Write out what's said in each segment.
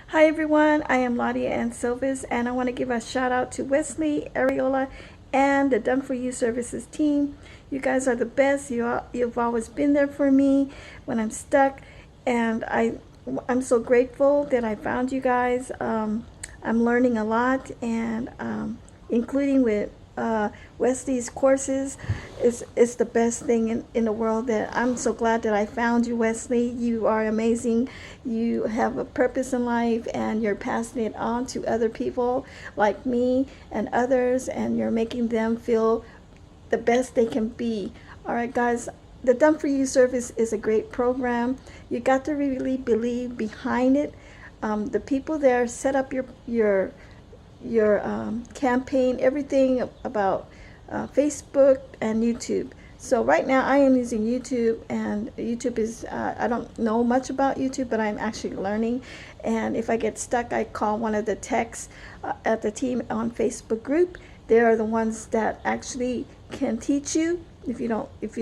Hi everyone, I am Ladia Ann Silvis, and I want to give a shout out to Wesley, Ariella, and the Done For You Services team. You guys are the best. You've always been there for me when I'm stuck, and I'm so grateful that I found you guys. I'm learning a lot, and including with Wesley's courses is the best thing in the world. That I'm so glad that I found you, Wesley. You are amazing. You have a purpose in life, and you're passing it on to other people like me and others, and you're making them feel the best they can be. All right, guys. The Done For You service is a great program. You got to really believe behind it. The people there set up your campaign, everything about Facebook and YouTube. So right now I am using YouTube, and YouTube is, I don't know much about YouTube, but I'm actually learning. And if I get stuck, I call one of the techs at the team on Facebook group. They are the ones that actually can teach you. If you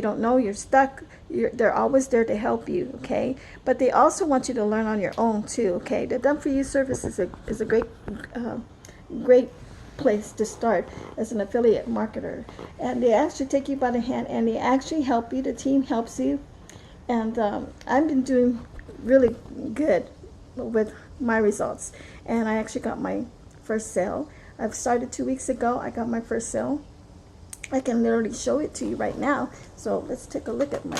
don't know, you're stuck, they're always there to help you, okay? But they also want you to learn on your own too, okay? The Done For You service is a great place to start as an affiliate marketer, and they actually take you by the hand, and they actually help you. The team helps you, and I've been doing really good with my results, and I actually got my first sale. I've started 2 weeks ago. I got my first sale. I can literally show it to you right now. So let's take a look at my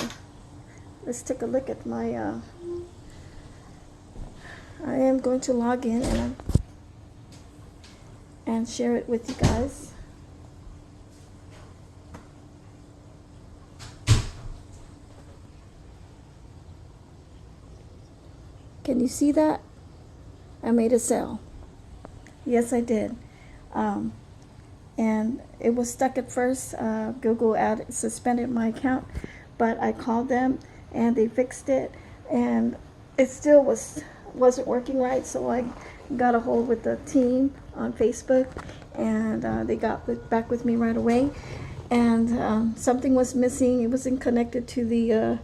I am going to log in and share it with you guys. Can you see that? I made a sale. Yes, I did. And it was stuck at first. Google suspended my account, but I called them and they fixed it, and it still wasn't working right. So I got a hold with the team on Facebook, and they got back with me right away. And something was missing. It wasn't connected to the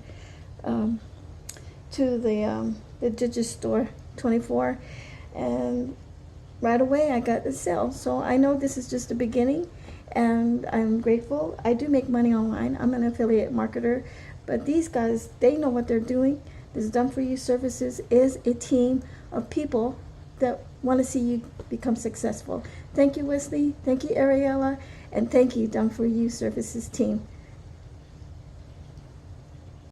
Digistore 24, and right away I got the sale. So I know this is just the beginning, and I'm grateful. I do make money online. I'm an affiliate marketer, but these guys, they know what they're doing. This Done For You Services is a team of people that want to see you become successful. Thank you, Wesley. Thank you, Ariella. And thank you, Done For You Services team.